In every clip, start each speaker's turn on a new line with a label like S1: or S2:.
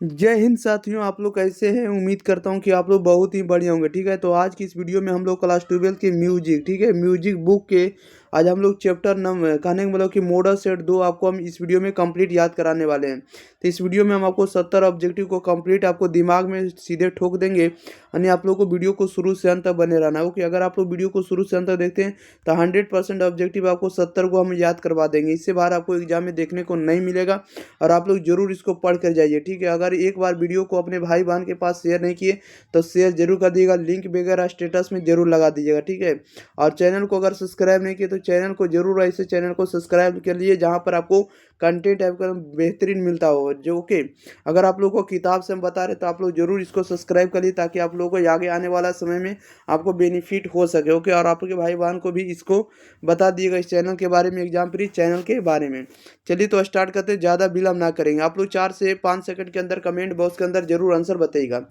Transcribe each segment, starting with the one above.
S1: जय हिंद साथियों, आप लोग कैसे हैं। उम्मीद करता हूं कि आप लोग बहुत ही बढ़िया होंगे। ठीक है, तो आज की इस वीडियो में हम लोग क्लास 12 के म्यूजिक, ठीक है, म्यूजिक बुक के आज हम लोग चैप्टर नंबर कहने का मतलब कि मॉडल सेट 2 आपको हम इस वीडियो में कंप्लीट याद कराने वाले हैं। तो इस वीडियो में हम आपको 70 ऑब्जेक्टिव को कंप्लीट आपको दिमाग में सीधे ठोक देंगे। यानी आप लोग को वीडियो को शुरू से अंत तक बने रहना है। ओके, अगर आप लोग वीडियो को शुरू से अंत तक देखते हैं तो 100% ऑब्जेक्टिव आपको 70 को हम याद करवा देंगे। इससे बाहर आपको एग्जाम में देखने को नहीं मिलेगा और आप लोग जरूर इसको पढ़ कर जाइए। ठीक है, अगर एक बार वीडियो को अपने भाई बहन के पास शेयर नहीं किए तो शेयर जरूर कर दीजिएगा, लिंक वगैरह स्टेटस में जरूर लगा दीजिएगा। ठीक है, और चैनल को अगर सब्सक्राइब नहीं किए तो चैनल को जरूर ऐसे चैनल को सब्सक्राइब कर लिए जहाँ पर आपको कंटेंट आपका बेहतरीन मिलता हो। जो ओके, अगर आप लोग को किताब से हम बता रहे तो आप लोग जरूर इसको सब्सक्राइब करिए ताकि आप लोगों को आगे आने वाला समय में आपको बेनिफिट हो सके। ओके, और आपके भाई बहन को भी इसको बता दिएगा इस चैनल के बारे में, एग्जाम प्री चैनल के बारे में। चलिए तो स्टार्ट करते हैं, ज़्यादा विलम्ब ना करेंगे। आप लोग 4 से 5 सेकंड के अंदर कमेंट बॉक्स के अंदर जरूर आंसर बताइएगा।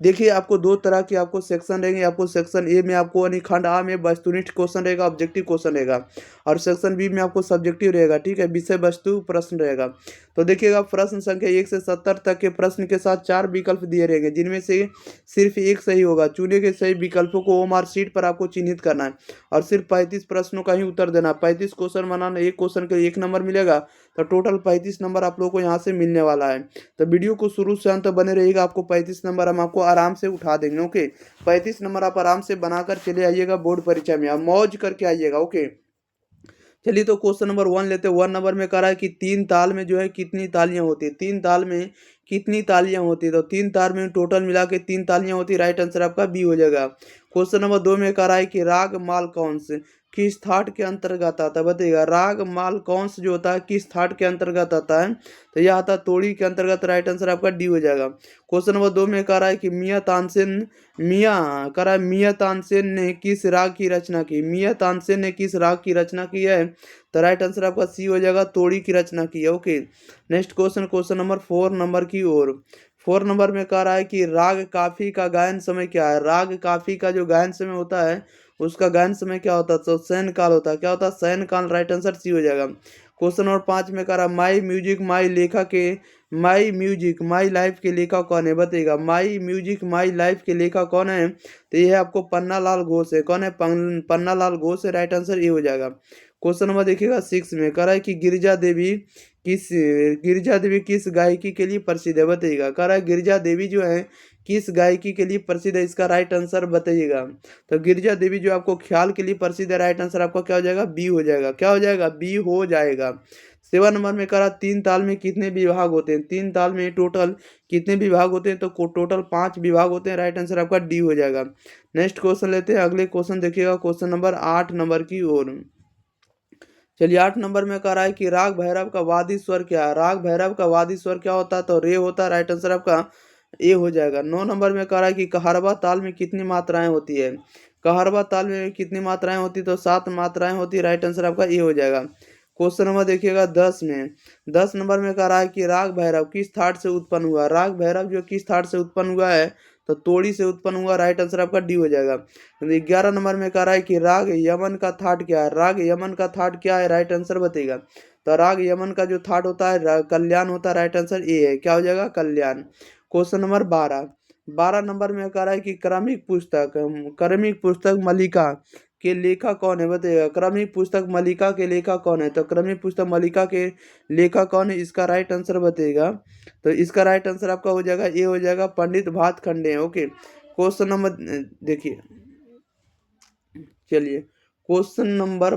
S1: देखिए, आपको दो तरह के आपको सेक्शन रहेंगे। आपको सेक्शन ए में आपको यानी खंड आ में वस्तुनिष्ठ क्वेश्चन रहेगा, ऑब्जेक्टिव क्वेश्चन रहेगा, और सेक्शन बी में आपको सब्जेक्टिव रहेगा। ठीक है, विषय वस्तु प्रश्न रहेगा। तो देखिएगा, प्रश्न संख्या 1 से 70 तक के प्रश्न के साथ 4 विकल्प दिए रहेंगे, जिनमें से सिर्फ एक सही होगा। चुने गए सही विकल्पों को ओएमआर शीट पर आपको चिन्हित करना है और सिर्फ 35 प्रश्नों का ही उत्तर देना। 35 क्वेश्चन बनाना, एक क्वेश्चन के लिए 1 नंबर मिलेगा, तो टोटल 35 नंबर आप लोगों को यहाँ से मिलने वाला है। तो वीडियो को शुरू से अंत तक बने रहिएगा, आपको 35 नंबर हम आपको आराम से उठा देंगे। ओके, 35 नंबर आप आराम से बनाकर चले आइएगा बोर्ड परीक्षा में, आप मौज करके आइएगा। ओके, चलिए तो क्वेश्चन नंबर 1 लेते हैं। 1 नंबर में कह रहा है कि 3 ताल में जो है कितनी तालियां होती है। 3 ताल में कितनी तालियां होती है, तो 3 ताल में टोटल मिला के 3 तालियां होती है। राइट आंसर आपका बी हो जाएगा। क्वेश्चन नंबर 2 में कह रहा है कि राग माल कौन से किस थाट के अंतर्गत आता है, बताइएगा। राग माल कौन से जो होता है किस थाट के अंतर्गत आता है, तो यह आता है तोड़ी के अंतर्गत। राइट आंसर आपका डी हो जाएगा। क्वेश्चन नंबर 2 में कह रहा है कि मियां तानसेन ने किस राग की रचना की। मियां तानसेन ने किस राग की रचना की है, तो राइट आंसर आपका सी हो जाएगा, तोड़ी की रचना की है। Okay, next question, question number 4 number की ओर। 4 नंबर में कह रहा है कि राग काफी का गायन समय क्या है। राग काफी का जो गायन समय होता है उसका गायन समय क्या होता है, तो शयन काल होता है। क्या होता है, शयन काल। राइट आंसर सी हो जाएगा। क्वेश्चन नंबर 5 में कह रहा है माई म्यूजिक माई लेखा के माई म्यूजिक माई लाइफ के लेखक कौन है, बताइएगा। माई म्यूजिक माई लाइफ के लेखक कौन है, तो ये है आपको पन्ना लाल घोष है। कौन है, पन्ना लाल घोष है। राइट आंसर ये हो जाएगा। क्वेश्चन नंबर देखिएगा 6 में कह रहा है कि गिरिजा देवी किस गायकी के लिए प्रसिद्ध है, बताइएगा। कह रहा है गिरिजा देवी जो है किस गायकी के लिए प्रसिद्ध है, इसका राइट आंसर बताइएगा। तो गिरिजा देवी जो आपको ख्याल के लिए प्रसिद्ध है। राइट आंसर आपका क्या हो जाएगा, बी हो जाएगा। क्या हो जाएगा, बी हो जाएगा। 7 नंबर में कह रहा 3 ताल में कितने विभाग होते हैं। 3 ताल में टोटल कितने विभाग होते हैं, तो टोटल 5 विभाग होते हैं। राइट आंसर आपका डी हो जाएगा। नेक्स्ट क्वेश्चन लेते हैं। अगले क्वेश्चन देखिएगा, क्वेश्चन नंबर 8 नंबर की ओर। चलिए, 8 नंबर में कह रहा है कि राग भैरव का वादी स्वर क्या है। राग भैरव का वादी स्वर क्या होता है, तो रे होता है। राइट आंसर आपका ए हो जाएगा। 9 नंबर में कह रहा है कि कहरवा ताल में कितनी मात्राएं होती है। कहरवा ताल में कितनी मात्राएं होती है, तो 7 मात्राएं होती है। राइट आंसर आपका ए हो जाएगा। क्वेश्चन नंबर देखिएगा 10 में। 10 नंबर में कह रहा है कि राग भैरव किस थाट से उत्पन्न हुआ। राग भैरव जो किस थाट से उत्पन्न हुआ है, तो तोड़ी से उत्पन्न हुआ। राइट आंसर आपका डी हो जाएगा। 11 नंबर में कह रहा है कि राग यमन का थाट क्या है। राग यमन का थाट क्या है, राइट आंसर बताइएगा। तो राग यमन का जो थाट होता है कल्याण होता है। राइट आंसर ए है, क्या हो जाएगा, कल्याण। Question number 12। 12 नंबर में कह रहा है कि क्रमिक पुस्तक मलिका के लेखक कौन है, बताइएगा। क्रमिक पुस्तक मलिका के लेखक कौन है, तो क्रमिक पुस्तक मलिका के लेखक कौन है, इसका राइट आंसर बताइएगा। तो इसका राइट आंसर आपका हो जाएगा, ये हो जाएगा, पंडित भातखंडे। ओके, क्वेश्चन नंबर देखिए, चलिए क्वेश्चन नंबर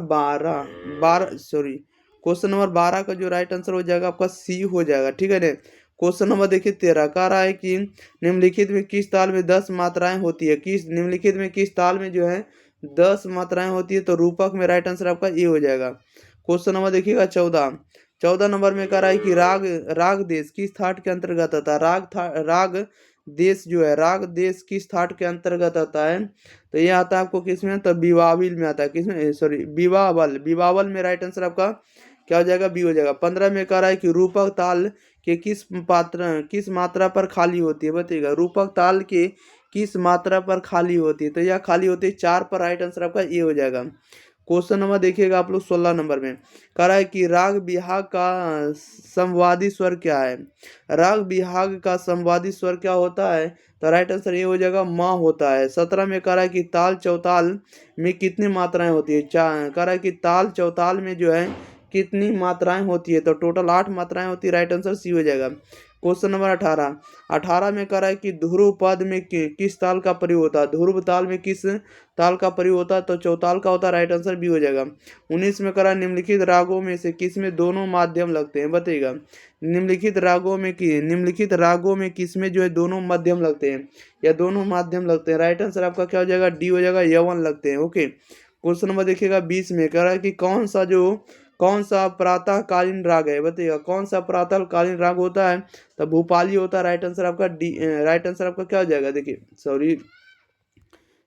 S1: 12 का जो राइट आंसर हो जाएगा आपका सी हो जाएगा। ठीक है ना। क्वेश्चन नंबर देखिए 13 कह रहा है कि निम्नलिखित में किस ताल में 10 मात्राएं होती है। निम्नलिखित में किस ताल में जो है 10 मात्राएं होती है, तो रूपक में। राइट आंसर आपका ए हो जाएगा। क्वेश्चन नंबर देखिएगा 14 नंबर में कह रहा है कि राग देश किस थाट के अंतर्गत आता है। राग देश जो है, राग देश किस थाट के अंतर्गत आता है, तो ये आता है आपको किस में, तो बिवाविल में आता है। किसमें, सॉरी, बिवावल में। राइट आंसर आपका क्या हो जाएगा, बी हो जाएगा। 15 में कह रहा है कि रूपक ताल के किस मात्रा पर खाली होती है, बताइएगा। रूपक ताल के किस मात्रा पर खाली होती है, तो यह खाली होती है 4 पर। राइट आंसर आपका ए हो जाएगा। क्वेश्चन नंबर देखिएगा आप लोग 16 नंबर में कह रहा है कि राग बिहाग का संवादी स्वर क्या है। राग बिहाग का संवादी स्वर क्या होता है, तो राइट आंसर ये हो जाएगा माँ होता है। 17 में कह रहा है कि ताल चौताल में कितनी मात्राएं होती है। कह रहा है कि ताल चौताल में जो है कितनी मात्राएं होती है, तो टोटल 8 मात्राएं होती है। राइट आंसर सी हो जाएगा। Question number 18। 18 में कह रहा है कि ध्रुव पद में किस ताल का प्रयोग होता है। ध्रुव ताल में किस ताल का प्रयोग होता है, तो चौताल का होता है। राइट आंसर बी हो जाएगा। 19 में कह रहा है निम्नलिखित रागों में से किस में दोनों माध्यम लगते हैं, बताइएगा। निम्नलिखित रागों में किस में जो है दोनों मध्यम लगते हैं या दोनों माध्यम लगते हैं। राइट आंसर आपका क्या हो जाएगा, डी हो जाएगा, यवन लगते हैं। ओके, क्वेश्चन नंबर देखिएगा 20 में कह रहा है कि कौन सा प्रातःकालीन राग है, बताइएगा। कौन सा प्रातःकालीन राग होता है, तो भूपाली होता है। राइट आंसर आपका डी। राइट आंसर आपका क्या हो जाएगा, देखिए सॉरी,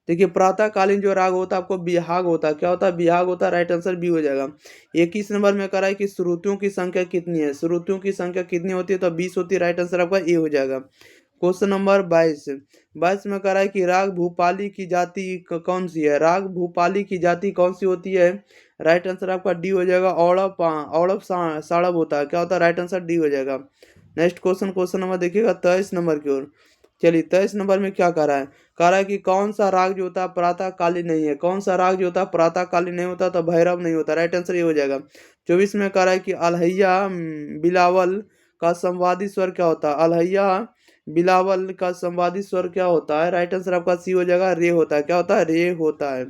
S1: देखिए प्रातःकालीन जो राग होता है आपको बिहाग होता है। क्या होता है, बिहाग होता है। राइट आंसर बी हो जाएगा। 21 नंबर में कह रहा है कि श्रुतियों की संख्या कितनी है। श्रुतियों की संख्या कितनी होती है, तो 20 होती है। राइट आंसर आपका ए हो जाएगा। क्वेश्चन नंबर 22 में कह रहा है कि राग भूपाली की जाति कौन सी है। राग भूपाली की जाति कौन सी होती है। राइट आंसर आपका डी हो जाएगा, औड़प औड़प साड़ब होता है। क्या होता है, राइट आंसर डी हो जाएगा। नेक्स्ट क्वेश्चन नंबर देखिएगा 23 नंबर की ओर। चलिए 23 नंबर में क्या कह रहा है, कह रहा है कि कौन सा राग जो होता है प्रातःकालीन नहीं है। कौन सा राग जो होता है प्रातःकालीन नहीं होता, तो भैरव नहीं होता। राइट आंसर ये हो जाएगा। 24 में कह रहा है कि अलहैया बिलावल का संवादी स्वर क्या होता है। अलहैया बिलावल का संवादी स्वर क्या होता है। राइट आंसर आपका सी हो जाएगा, रे होता है। क्या होता है, रे होता है।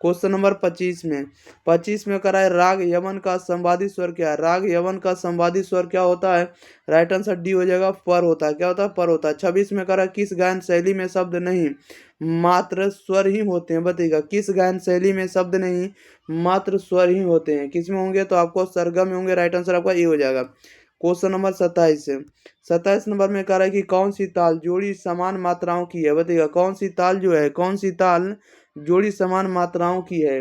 S1: क्वेश्चन नंबर 25 में करा है राग यमन का संवादी स्वर क्या है। राग यमन का संवादी स्वर क्या होता है। राइट आंसर डी हो जाएगा, पर होता है। क्या होता है, पर होता है। 26 में करा किस गायन शैली में शब्द नहीं मात्र स्वर ही होते हैं, बताइएगा। किस गायन शैली में शब्द नहीं मात्र स्वर ही होते हैं, किस में होंगे, तो आपको सरगम में होंगे। राइट आंसर आपका ये हो जाएगा। क्वेश्चन नंबर 27 नंबर में कह रहा है कि कौन सी ताल जोड़ी समान मात्राओं की है, बताइएगा। कौन सी ताल जो है, कौन सी ताल जोड़ी समान मात्राओं की है।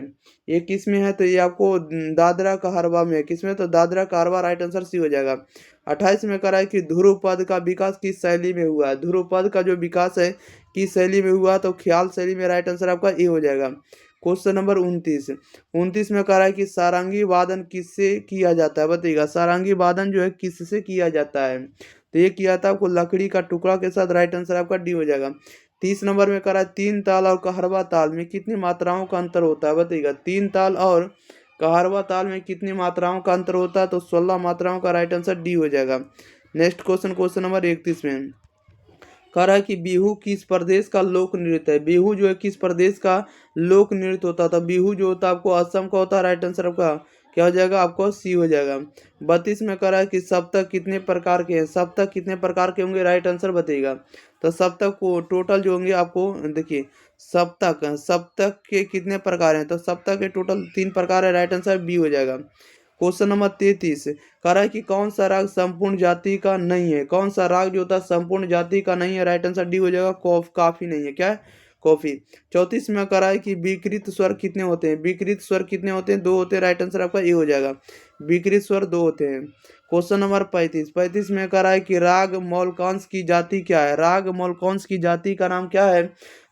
S1: ये किस में है, तो ये आपको दादरा कहरवा में है। किस में, तो Dadra Kaharwa. Right answer C हो जाएगा। 28 में कह रहा है कि ध्रुव पद का विकास किस शैली में हुआ है। ध्रुव पद का जो विकास है किस शैली में हुआ, तो ख्याल शैली में। राइट आंसर आपका ए हो जाएगा। क्वेश्चन नंबर 29 में कह रहा है कि सारंगी वादन किससे किया जाता है, बताइएगा। सारंगी वादन जो है किससे किया जाता है, तो ये किया था आपको लकड़ी का टुकड़ा के साथ। राइट आंसर आपका डी हो जाएगा। 30 नंबर में कह रहा है तीन ताल और कहरवा ताल में कितनी मात्राओं का अंतर होता है, बताइएगा। तीन ताल और कहरवा ताल में कितनी मात्राओं का अंतर होता है, तो 16 मात्राओं का। राइट आंसर डी हो जाएगा। नेक्स्ट क्वेश्चन नंबर 31 में कह रहा है कि बिहू किस प्रदेश का लोक नृत्य है। बिहू जो है किस प्रदेश का लोक नृत्य होता था। बिहू जो होता है आपको असम का होता है। राइट आंसर आपका क्या हो जाएगा, आपको सी हो जाएगा। 32 में कह रहा है कि सप्तक कितने प्रकार के हैं। सप्तक कितने प्रकार के होंगे, राइट आंसर बताइएगा। तो सप्तक को टोटल जो होंगे आपको देखिए, सप्तक के कितने प्रकार हैं, तो सप्तक के टोटल 3 प्रकार है। राइट आंसर बी हो जाएगा। क्वेश्चन नंबर 33 कह रहा है कि कौन सा राग संपूर्ण जाति का नहीं है। कौन सा राग जो होता है संपूर्ण जाति का नहीं है। राइट आंसर डी हो जाएगा, काफी नहीं है। क्या है, कॉफी। 34 में कह रहा है कि विकृत स्वर कितने होते हैं। विकृत स्वर कितने होते हैं, 2 होते हैं। राइट आंसर आपका ए हो जाएगा। विकृत स्वर 2 होते हैं। क्वेश्चन नंबर 35 में कह रहा है कि राग मौलकांश की जाति क्या है। राग मौलकांश की जाति का नाम क्या है।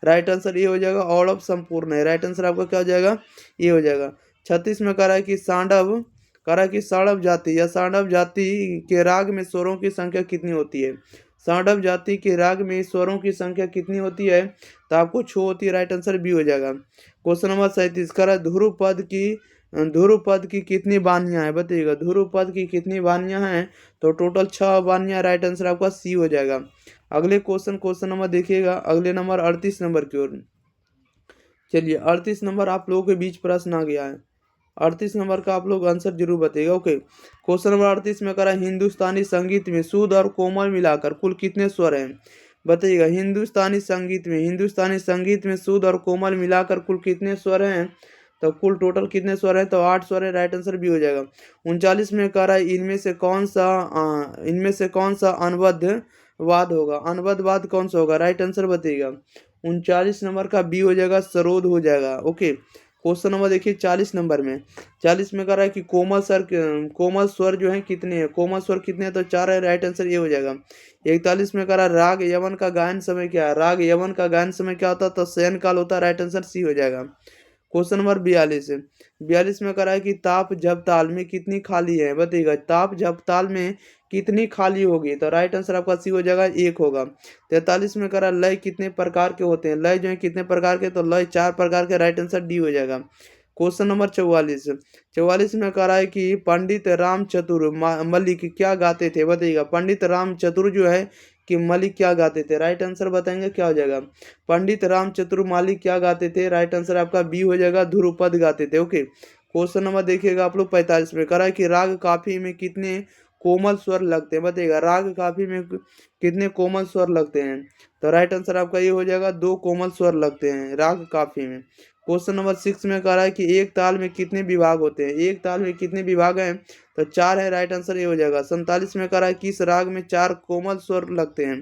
S1: राइट आंसर ये हो जाएगा, औड़व संपूर्ण है। राइट आंसर आपका क्या हो जाएगा, ये हो जाएगा। 36 में कह रहा है कि साड़व जाति या साड़व जाति के राग में स्वरों की संख्या कितनी होती है। साड़व जाति के राग में स्वरों की संख्या कितनी होती है, तो आपको 6 होती है। राइट आंसर बी हो जाएगा। क्वेश्चन नंबर 37 कह रहा है ध्रुव पद की कितनी बानियां हैं, बताइएगा। ध्रुव पद की कितनी बानियां हैं, तो टोटल 6 बानियां। राइट आंसर आपका सी हो जाएगा। अगले क्वेश्चन नंबर देखिएगा, अगले नंबर 38 नंबर की ओर। चलिए 38 नंबर आप लोगों के बीच प्रश्न आ गया है। 38 नंबर का आप लोग आंसर जरूर बताइएगा। ओके, क्वेश्चन नंबर 38 में करा हिंदुस्तानी संगीत में शुद्ध और कोमल मिलाकर कुल कितने स्वर हैं, बताइएगा। हिंदुस्तानी संगीत में शुद्ध और कोमल मिलाकर कुल कितने स्वर हैं, तो कुल टोटल कितने स्वर हैं, तो 8 स्वर है। राइट आंसर भी हो जाएगा। 39 में कह रहा है इनमें से कौन सा अनबद्ध वाद होगा। अनबद्ध वाद कौन सा होगा, राइट आंसर बताइएगा। 39 नंबर का बी हो जाएगा, सरोद हो जाएगा। ओके, क्वेश्चन नंबर देखिए 40 नंबर में। 40 में कह रहा है कि कोमल स्वर जो है कितने हैं। कोमल स्वर कितने हैं, तो 4 है। राइट आंसर ये हो जाएगा। 41 में कह रहा है राग यमन का गायन समय क्या है। राग यमन का गायन समय क्या होता है, तो शयन काल होता है। राइट आंसर सी हो जाएगा। क्वेश्चन नंबर 42, 42 में करा है कि ताप जब ताल में कितनी खाली है, बताइएगा ताप जब ताल में कितनी खाली होगी, तो राइट आंसर आपका सी हो जाएगा, एक होगा। 43 में करा लय कितने प्रकार के होते हैं, लय जो है कितने प्रकार के, तो लय 4 प्रकार के, राइट आंसर डी हो जाएगा। क्वेश्चन नंबर 44, 44 में करा है कि पंडित राम चतुर मल्लिक क्या गाते थे, बताइएगा पंडित राम चतुर जो है कि मलिक क्या गाते थे, राइट आंसर बताएंगे क्या हो जाएगा, पंडित राम चतुर मलिक क्या गाते थे, राइट आंसर आपका बी हो जाएगा, ध्रुपद गाते थे। ओके, क्वेश्चन नंबर देखिएगा आप लोग 45 में करा है कि राग काफी में कितने कोमल स्वर लगते हैं, बताइएगा राग काफी में कितने कोमल स्वर लगते हैं, तो राइट आंसर आपका ये हो जाएगा, 2 कोमल स्वर लगते हैं राग काफी में। क्वेश्चन नंबर 6 में कह रहा है कि एक ताल में कितने विभाग होते हैं, एक ताल में कितने विभाग हैं, तो 4 है, राइट आंसर ये हो जाएगा। 47 में कह रहा है किस राग में 4 कोमल स्वर लगते हैं,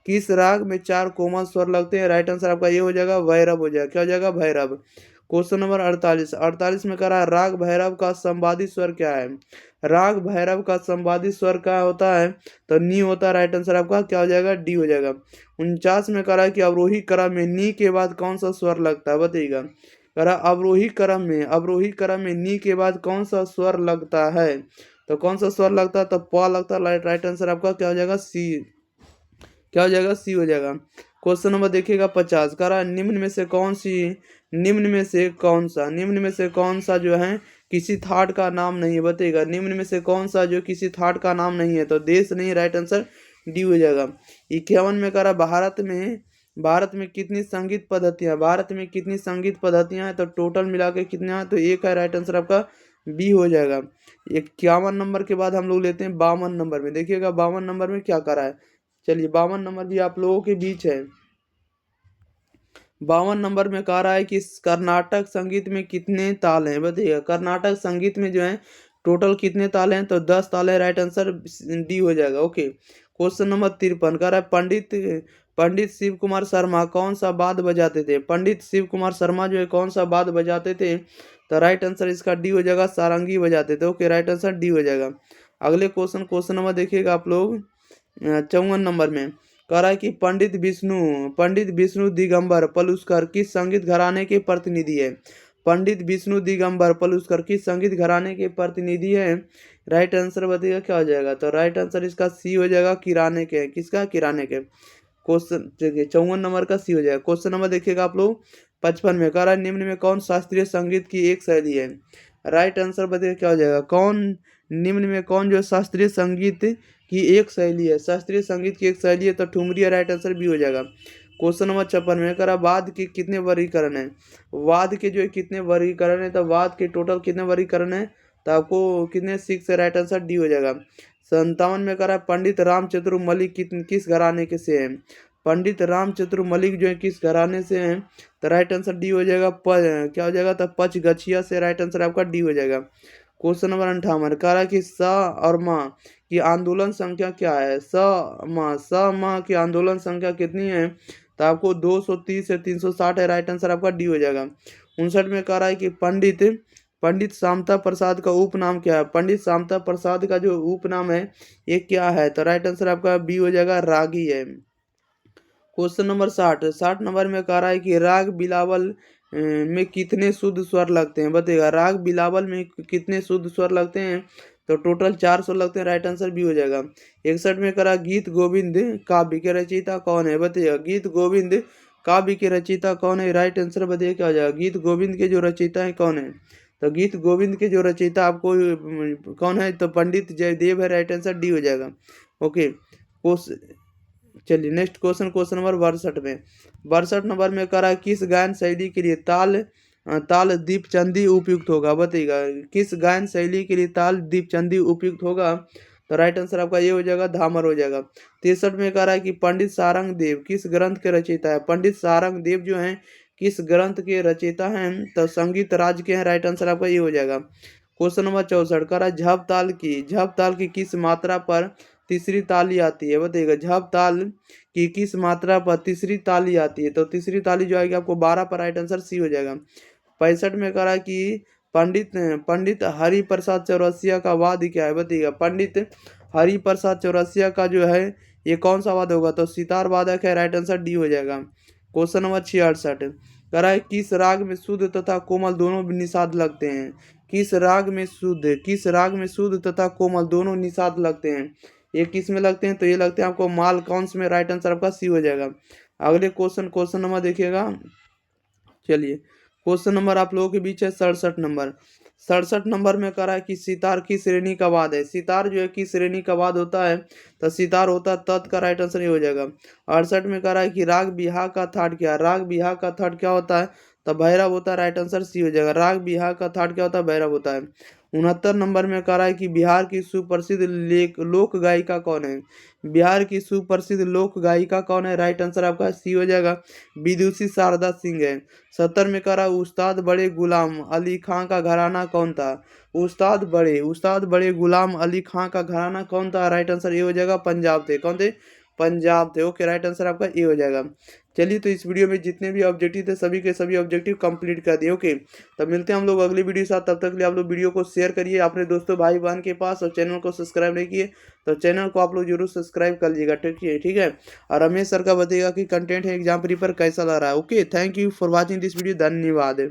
S1: किस राग में 4 कोमल स्वर लगते हैं, राइट आंसर आपका ये हो जाएगा, भैरव हो जाएगा, क्या हो जाएगा, भैरव। क्वेश्चन नंबर 48, 48 में कह रहा है राग भैरव का संवादी स्वर क्या है, राग भैरव का संवादी स्वर क्या होता है, तो नी होता है, राइट आंसर आपका क्या हो जाएगा, डी हो जाएगा। 49 में कह रहा है कि अवरोही क्रम में नी के बाद कौन सा स्वर लगता है, बताइएगा कह रहा अवरोही क्रम में, अवरोही क्रम में नी के बाद कौन सा स्वर लगता है, तो कौन सा स्वर लगता है, तो प लगता है, राइट आंसर आपका क्या हो जाएगा, सी, क्या हो जाएगा, सी हो जाएगा। क्वेश्चन नंबर देखिएगा 50, कह रहा है निम्न में से कौन सी, निम्न में से कौन सा, निम्न में से कौन सा जो है किसी थाट का नाम नहीं है, बताइएगा निम्न में से कौन सा जो किसी थाट का नाम नहीं है, तो देश नहीं, राइट आंसर डी हो जाएगा। 51 में कह रहा भारत में कितनी संगीत पद्धतियां, भारत में कितनी संगीत पद्धतियां हैं, तो टोटल मिला के कितना है, तो एक है, राइट आंसर आपका बी हो जाएगा। 51 नंबर के बाद हम लोग लेते हैं 52 नंबर में, देखिएगा 52 नंबर में क्या करा है, चलिए 52 नंबर भी आप लोगों के बीच है। 52 नंबर में कह रहा है कि कर्नाटक संगीत में कितने ताल हैं, बताइएगा कर्नाटक संगीत में जो है टोटल कितने ताल हैं, तो 10 ताल है, राइट आंसर डी हो जाएगा। ओके, क्वेश्चन नंबर 53 कह रहा है पंडित पंडित शिव कुमार शर्मा कौन सा वाद्य बजाते थे, पंडित शिव कुमार शर्मा जो है कौन सा वाद्य बजाते थे, तो राइट आंसर इसका डी हो जाएगा, सारंगी बजाते थे। ओके, राइट आंसर डी हो जाएगा। अगले क्वेश्चन नंबर देखिएगा आप लोग 54 नंबर में कह रहा है कि पंडित विष्णु दिगंबर पलुस्कर किस संगीत घराने के प्रतिनिधि है, पंडित विष्णु दिगंबर पलुस्कर किस संगीत घराने के प्रतिनिधि है, राइट आंसर बताइएगा क्या हो जाएगा, तो राइट आंसर इसका सी हो जाएगा, किराने के, किसका, किराने के। क्वेश्चन देखिए 54 नंबर का सी हो जाएगा। क्वेश्चन नंबर देखिएगा आप लोग 55 में कह रहा है निम्न में कौन शास्त्रीय संगीत की एक शैली है, राइट आंसर बताइए क्या हो जाएगा, कौन निम्न में कौन जो शास्त्रीय संगीत की एक शैली है, शास्त्रीय संगीत की एक शैली है, तो ठुमरी है, राइट आंसर भी हो जाएगा। क्वेश्चन नंबर 56 में कह रहा वाद के कितने वर्गीकरण है, वाद के जो है कितने वर्गीकरण है, तो वाद के टोटल कितने वर्गीकरण है, तो आपको कितने 6 है, राइट आंसर डी हो जाएगा। 57 में कह रहा है पंडित रामचंद्र मलिक किस घराने के से हैं, पंडित रामचंद्र मलिक जो है किस घराने से हैं, तो राइट आंसर डी हो जाएगा, क्या हो जाएगा, तो पचगछिया से, राइट आंसर आपका डी हो जाएगा। क्वेश्चन नंबर 58 कह रहा है कि स और म की आंदोलन संख्या क्या है, स म की आंदोलन संख्या कितनी है, तो आपको 230 से 360 है, राइट आंसर आपका डी हो जाएगा। 59 में कह रहा है कि पंडित शामता प्रसाद का उपनाम क्या है, पंडित शामता प्रसाद का जो उपनाम है ये क्या है, तो राइट आंसर आपका बी हो जाएगा, रागी है। क्वेश्चन नंबर 60 नंबर में कह रहा है कि राग बिलावल में कितने शुद्ध स्वर लगते हैं, बताइएगा राग बिलावल में कितने शुद्ध स्वर लगते हैं, तो टोटल 4 स्वर लगते हैं, राइट आंसर भी हो जाएगा। 61 में करा गीत गोविंद काव्य के रचयिता कौन है, बताइएगा गीत गोविंद काव्य के रचयिता कौन है, राइट आंसर बताइए क्या हो जाएगा, गीत गोविंद के जो रचयिता है कौन है, तो गीत गोविंद के जो रचयिता आपको कौन है, तो पंडित जयदेव है, राइट आंसर डी हो जाएगा। ओके, चलिए नेक्स्ट क्वेश्चन नंबर 62 में 62 नंबर में करा किस गायन शैली के लिए ताल दीपचंदी उपयुक्त होगा, बताइएगा किस गायन शैली के लिए ताल दीपचंदी उपयुक्त होगा, तो राइट आंसर आपका ये हो जाएगा, धामर हो जाएगा। 63 में कह रहा है कि पंडित सारंग देव किस ग्रंथ के रचयिता है, पंडित सारंग देव जो हैं किस ग्रंथ के रचयिता हैं, तो संगीत राज के हैं, राइट आंसर आपका ये हो जाएगा। क्वेश्चन नंबर 64 कह रहा है झप ताल की किस मात्रा पर तीसरी ताली आती है, बताइएगा झप ताल की किस मात्रा पर तीसरी ताली आती है, तो तीसरी ताली जो आएगी आपको 12 पर, राइट आंसर सी हो जाएगा। 65 में कह रहा है कि पंडित हरि प्रसाद चौरसिया का वाद्य क्या है, बताइएगा पंडित हरि प्रसाद चौरसिया का जो है ये कौन सा वाद्य होगा, तो सितार वादक है, राइट आंसर डी हो जाएगा। क्वेश्चन नंबर 66 कह रहा है किस राग में शुद्ध तथा कोमल दोनों निषाद लगते हैं। किस राग में शुद्ध तथा कोमल दोनों निषाद लगते हैं। ये किस में लगते हैं, तो ये लगते हैं आपको मालकौंस में। राइट आंसर आपका सी हो जाएगा। अगले क्वेश्चन नंबर देखिएगा। चलिए क्वेश्चन नंबर आप लोगों के बीच है 67 नंबर। 67 नंबर में कह रहा है कि सितार की श्रेणी का वाद है। सितार जो है किस श्रेणी का वाद होता है, तो सितार होता है तत् का। राइट आंसर ये हो जाएगा। 68 में कह रहा है कि राग बिहार का थाट क्या। राग बिहार का थाट क्या होता है, तो भैरव होता है। राइट आंसर सी हो जाएगा। राग बिहार का थाट क्या होता है, भैरव होता है। 69 नंबर में कह रहा है कि बिहार की सुप्रसिद्ध लोक गायिका कौन है। बिहार की सुप्रसिद्ध लोक गायिका कौन है, राइट आंसर आपका सी हो जाएगा, विदुषी शारदा सिंह है। 70 में कह रहा है उस्ताद बड़े गुलाम अली खां का घराना कौन था। उस्ताद बड़े गुलाम अली खां का घराना कौन था, राइट आंसर ये हो जाएगा, पंजाब थे। कौन थे, पंजाब थे। ओके, राइट आंसर आपका ये हो जाएगा। चलिए, तो इस वीडियो में जितने भी ऑब्जेक्टिव थे सभी के सभी ऑब्जेक्टिव कंप्लीट कर दिए। ओके, तब मिलते हैं हम लोग अगली वीडियो के साथ। तब तक के लिए आप लोग वीडियो को शेयर करिए अपने दोस्तों भाई बहन के पास, और चैनल को सब्सक्राइब नहीं किए तो चैनल को आप लोग जरूर सब्सक्राइब कर लीजिएगा। ठीक है। और रमेश सर का बताइएगा कि कंटेंट है एग्जाम पेपर कैसा लग रहा है। Okay, thank you for watching this video. धन्यवाद।